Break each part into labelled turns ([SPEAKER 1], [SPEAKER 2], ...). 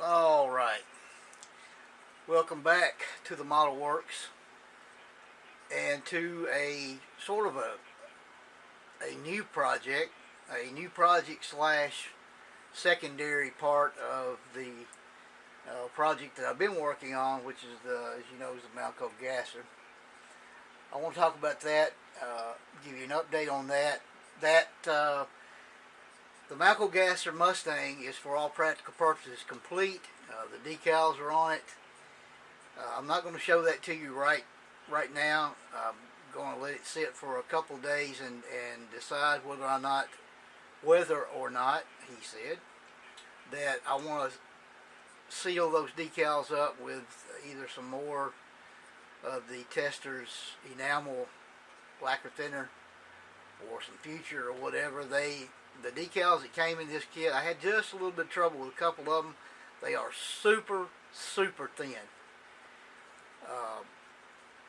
[SPEAKER 1] Alright, welcome back to the Model Works and to a sort of a new project slash secondary part of the project that I've been working on, which is as you know, is the Malco gasser. I want to talk about that, give you an update on that. The Malco gasser Mustang is, for all practical purposes, complete. The decals are on it. I'm not going to show that to you right now. I'm going to let it sit for a couple days and decide whether or not, he said, that I want to seal those decals up with either some more of the Tester's enamel lacquer thinner or some future or whatever. The decals that came in this kit, I had just a little bit of trouble with a couple of them. They are super thin.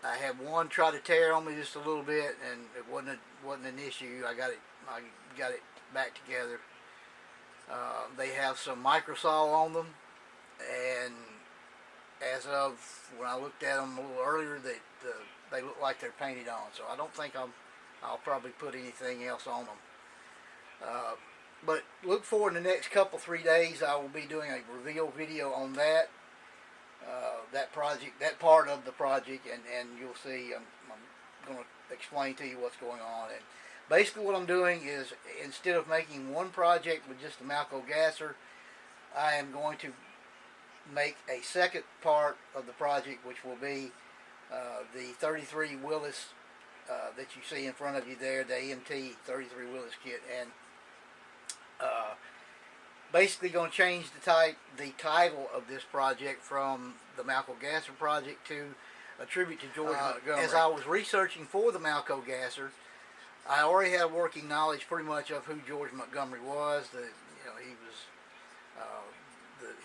[SPEAKER 1] I had one try to tear on me just a little bit, and it wasn't an issue. I got it back together. They have some microsol on them, and as of when I looked at them a little earlier, they look like they're painted on. So I don't think I'll probably put anything else on them. But look for in the next couple 3 days, I will be doing a reveal video on that that part of the project, and you'll see. I'm going to explain to you what's going on. And basically what I'm doing is, instead of making one project with just the Malco gasser, I am going to make a second part of the project, which will be the 33 Willis that you see in front of you there, the AMT 33 Willis kit. And basically going to change the title of this project from the Malco gasser project to a tribute to George Montgomery. As I was researching for the Malco gasser, I already had working knowledge pretty much of who George Montgomery was. He was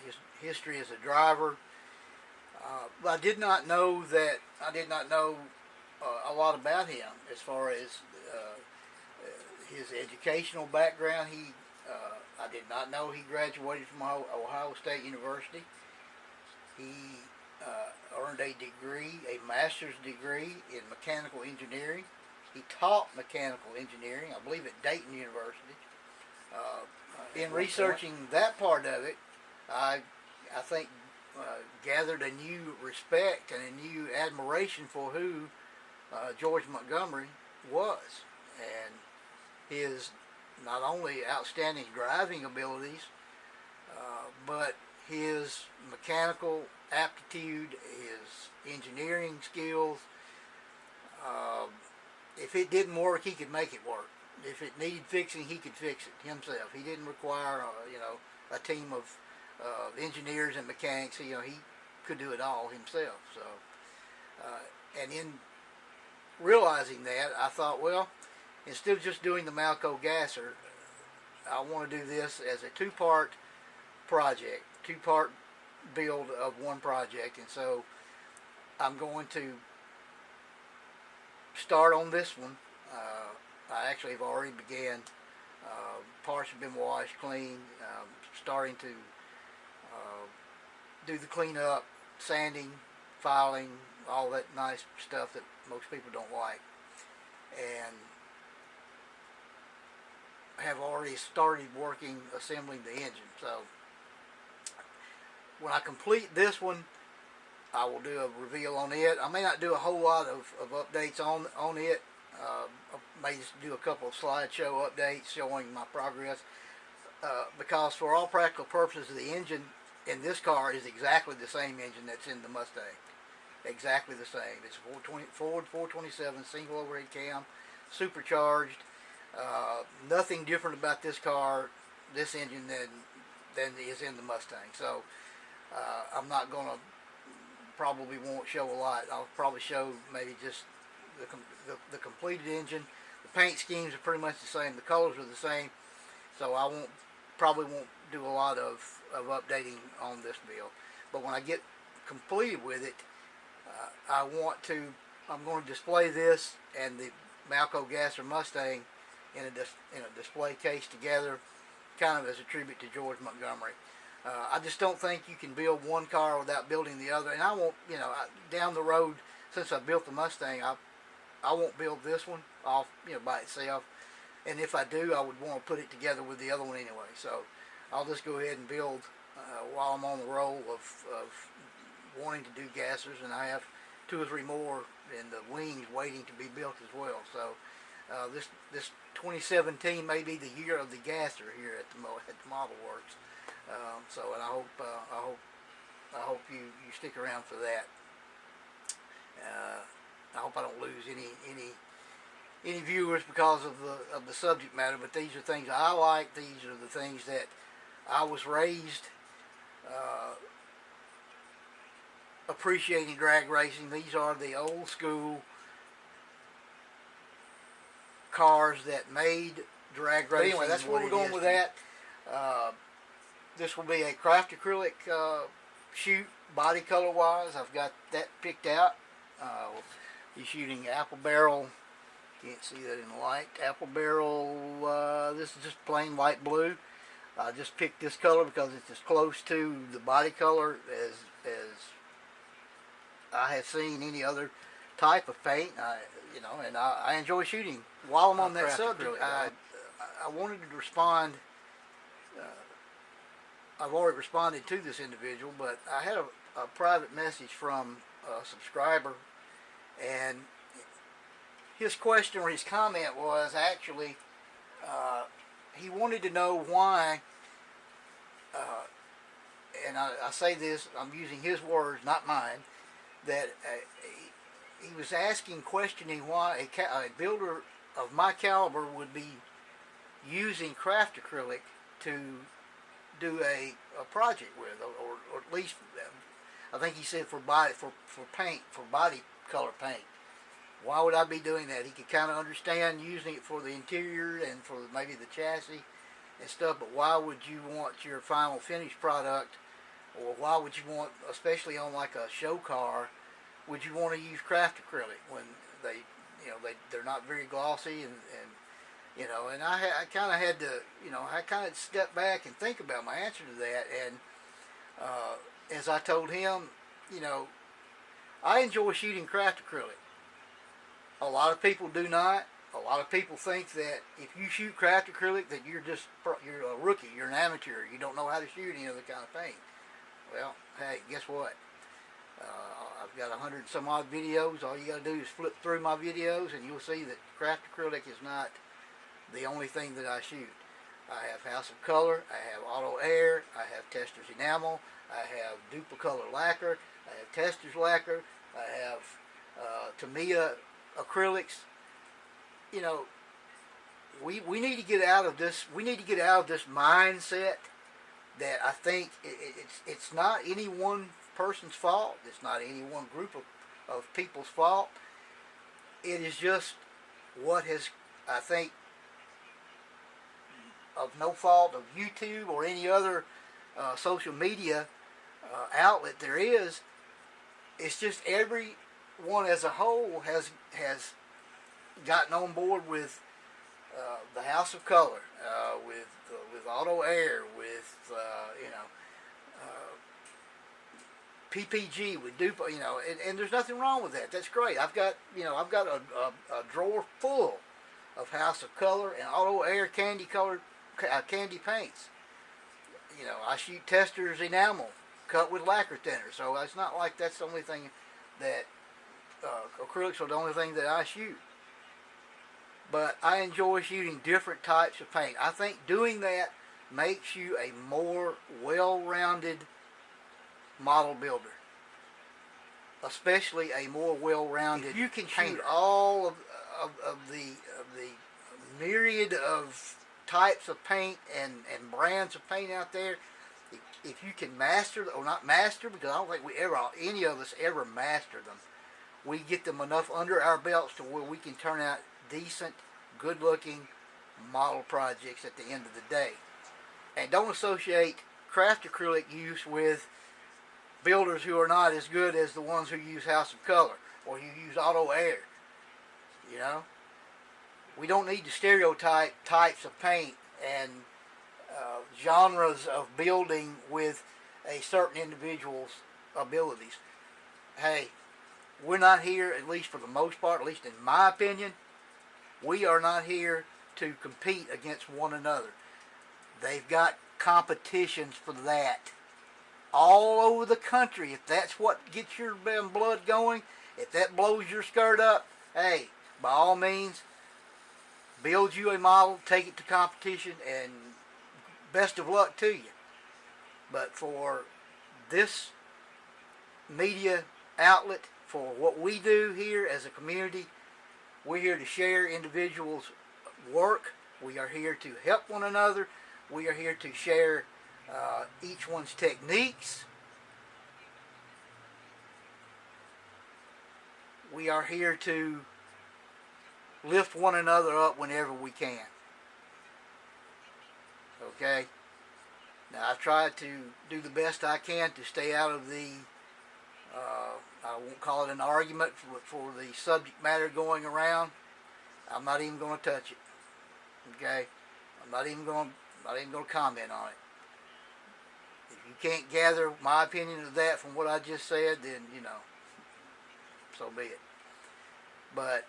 [SPEAKER 1] his history as a driver. But I did not know a lot about him as far as his educational background. I did not know he graduated from Ohio State University. He earned a master's degree in mechanical engineering. He taught mechanical engineering, I believe, at Dayton University. In researching that part of it, I think gathered a new respect and a new admiration for who George Montgomery was, and his not only outstanding driving abilities, but his mechanical aptitude, his engineering skills. If it didn't work, he could make it work. If it needed fixing, he could fix it himself. He didn't require a team of engineers and mechanics. He could do it all himself. So, and in realizing that, I thought, well, instead of just doing the Malco gasser, I want to do this as a two-part project, two-part build of one project. And so I'm going to start on this one. I actually have already began. Parts have been washed, clean. Starting to do the cleanup, sanding, filing, all that nice stuff that most people don't like. And have already started assembling the engine. So when I complete this one, I will do a reveal on it. I may not do a whole lot of updates on it. I may just do a couple of slideshow updates showing my progress, because for all practical purposes, the engine in this car is exactly the same engine that's in the Mustang. exactly the same. It's a Ford 427 single overhead cam, supercharged. Nothing different about this car, this engine than is in the Mustang. So I'm not gonna probably won't show a lot. I'll probably show maybe just the completed engine. The paint schemes are pretty much the same. The colors are the same. So I probably won't do a lot of updating on this build. But when I get completed with it, I'm going to display this and the Malco Gasser Mustang in a display case together, kind of as a tribute to George Montgomery. I just don't think you can build one car without building the other. And I won't, down the road, since I built the Mustang, I won't build this one off, by itself. And if I do, I would want to put it together with the other one anyway. So I'll just go ahead and build while I'm on the roll of wanting to do gassers, and I have 2 or 3 more in the wings waiting to be built as well. So this 2017 may be the year of the gasser here at the Model Works. And I hope you stick around for that. I hope I don't lose any viewers because of the subject matter. But these are things I like. These are the things that I was raised appreciating drag racing. These are the old school cars that made drag racing. But anyway, that's where we're going with that. This will be a craft acrylic shoot, body color wise. I've got that picked out. He's shooting apple barrel. Can't see that in the light. Apple barrel. This is just plain light blue. I just picked this color because it's as close to the body color as I have seen any other type of paint. And I enjoy shooting. While I'm on that subject, I wanted to respond. I've already responded to this individual, but I had a private message from a subscriber, and his question or his comment was actually he wanted to know why, and I say this, I'm using his words, not mine, that he was questioning why a builder of my caliber would be using craft acrylic to do a project with, or at least I think he said for paint, for body color paint. Why would I be doing that? He could kind of understand using it for the interior and for maybe the chassis and stuff, but why would you want your final finished product, or why would you want, especially on like a show car, would you want to use craft acrylic when they're not very glossy and I kind of had to, I kind of step back and think about my answer to that. And as I told him, I enjoy shooting craft acrylic. A lot of people do not. A lot of people think that if you shoot craft acrylic that you're a rookie, you're an amateur, you don't know how to shoot any other kind of paint. Well, hey, guess what? I've got 100 some odd videos. All you got to do is flip through my videos and you'll see that craft acrylic is not the only thing that I shoot. I have House of Color, I have Auto Air, I have Testors Enamel, I have Duplicolor Lacquer, I have Testors Lacquer, I have Tamiya acrylics. We need to get out of this. We need to get out of this mindset that I think it's not any one person's fault. It's not any one group of people's fault. It is just what has, I think, of no fault of YouTube or any other social media outlet there is. It's just everyone as a whole has gotten on board with the House of Color, with Auto Air, with PPG, with Dupo, and there's nothing wrong with that. That's great. I've got a drawer full of House of Color and Auto Air candy paints. I shoot Testors Enamel cut with lacquer thinner, so it's not like that's the only thing that acrylics are the only thing that I shoot. But I enjoy shooting different types of paint. I think doing that makes you a more well-rounded model builder. especially a more well-rounded. If you can shoot all of the myriad of types of paint and brands of paint out there, if you can master, or not master, because I don't think any of us ever master them, we get them enough under our belts to where we can turn out decent, good-looking model projects at the end of the day. And don't associate craft acrylic use with builders who are not as good as the ones who use House of Color or who use Auto Air. You know, we don't need to stereotype types of paint and genres of building with a certain individual's abilities. Hey, we're not here, at least for the most part, at least in my opinion, we are not here to compete against one another. They've got competitions for that all over the country. If that's what gets your blood going, if that blows your skirt up, hey, by all means, build you a model, take it to competition, and best of luck to you. But for this media outlet, for what we do here as a community, we're here to share individuals' work. We are here to help one another. We are here to share each one's techniques. We are here to lift one another up whenever we can. Okay? Now, I've tried to do the best I can to stay out of the, I won't call it an argument for the subject matter going around. I'm not even going to touch it. Okay? I'm not even going to comment on it. If you can't gather my opinion of that from what I just said, then, you know, so be it. But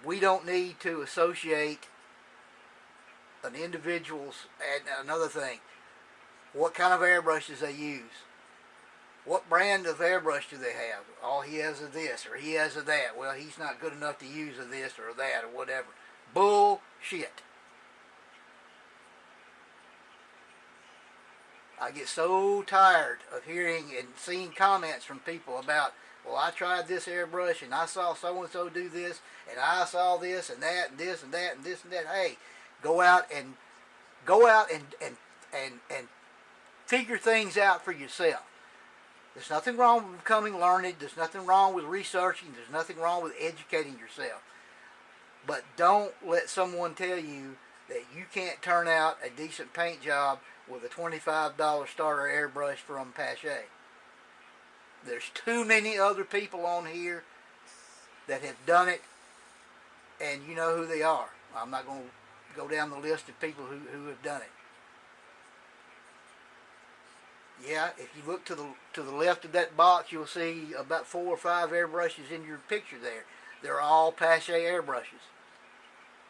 [SPEAKER 1] we don't need to associate an individual's, and another thing, what kind of airbrushes they use. What brand of airbrush do they have? Oh, he has a this, or he has a that. Well, he's not good enough to use a this or that or whatever. Bullshit. I get so tired of hearing and seeing comments from people about, well, I tried this airbrush and I saw so-and-so do this and I saw this and that and this and that and this and that. Hey, go out and figure things out for yourself. There's nothing wrong with becoming learned. There's nothing wrong with researching. There's nothing wrong with educating yourself. But don't let someone tell you that you can't turn out a decent paint job with a $25 starter airbrush from Pache. There's too many other people on here that have done it, and you know who they are. I'm not going to go down the list of people who have done it. Yeah, if you look to the left of that box, you'll see about 4 or 5 airbrushes in your picture there. They're all Pache airbrushes.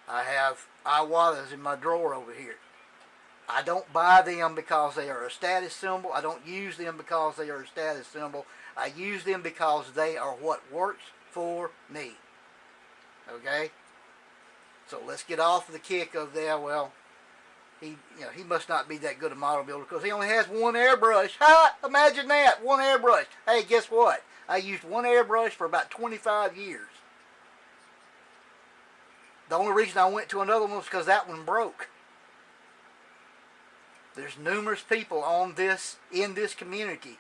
[SPEAKER 1] I have Iwatas in my drawer over here. I don't buy them because they are a status symbol. I don't use them because they are a status symbol. I use them because they are what works for me. Okay? So let's get off the kick of that. Well, he must not be that good a model builder because he only has one airbrush. Ha! Imagine that, one airbrush. Hey, guess what? I used one airbrush for about 25 years. The only reason I went to another one was because that one broke. There's numerous people in this community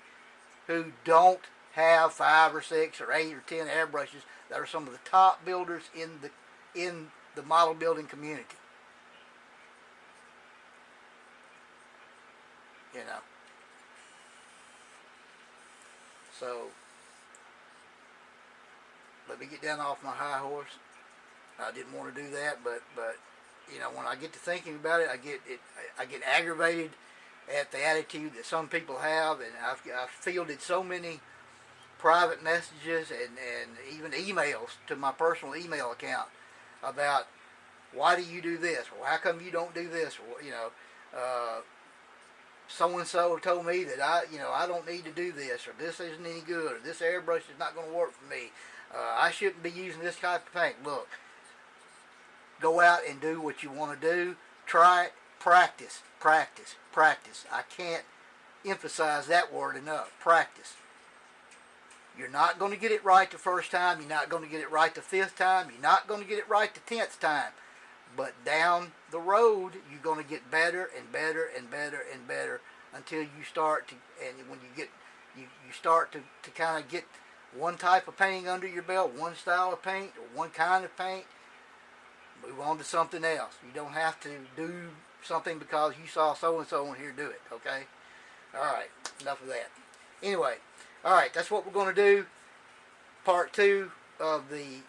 [SPEAKER 1] who don't have 5 or 6 or 8 or 10 airbrushes that are some of the top builders in the model building community. You know. So let me get down off my high horse. I didn't want to do that, but you know, when I get to thinking about it, I get aggravated at the attitude that some people have, and I've fielded so many private messages and even emails to my personal email account about, why do you do this, or how come you don't do this, or you know, so and so told me that I don't need to do this, or this isn't any good, or this airbrush is not going to work for me. I shouldn't be using this type of paint. Look, go out and do what you want to do. Try it. Practice. I can't emphasize that word enough. Practice. You're not going to get it right the first time. You're not going to get it right the 5th time. You're not going to get it right the 10th time. But down the road, you're going to get better and better and better and better until you start to, and when you get, you start to kind of get one type of painting under your belt, one style of paint, or one kind of paint, move on to something else. You don't have to do something because you saw so-and-so on here do it, okay? All right, enough of that. Anyway, all right, that's what we're going to do. Part 2 of the,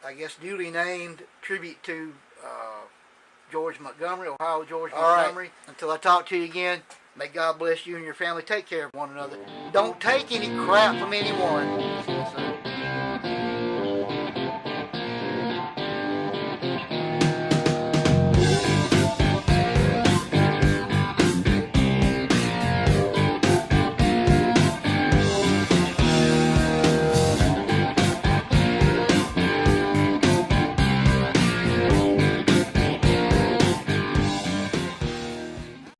[SPEAKER 1] I guess, duly named tribute to George Montgomery, Ohio George Montgomery. Right. Until I talk to you again, may God bless you and your family. Take care of one another. Don't take any crap from anyone.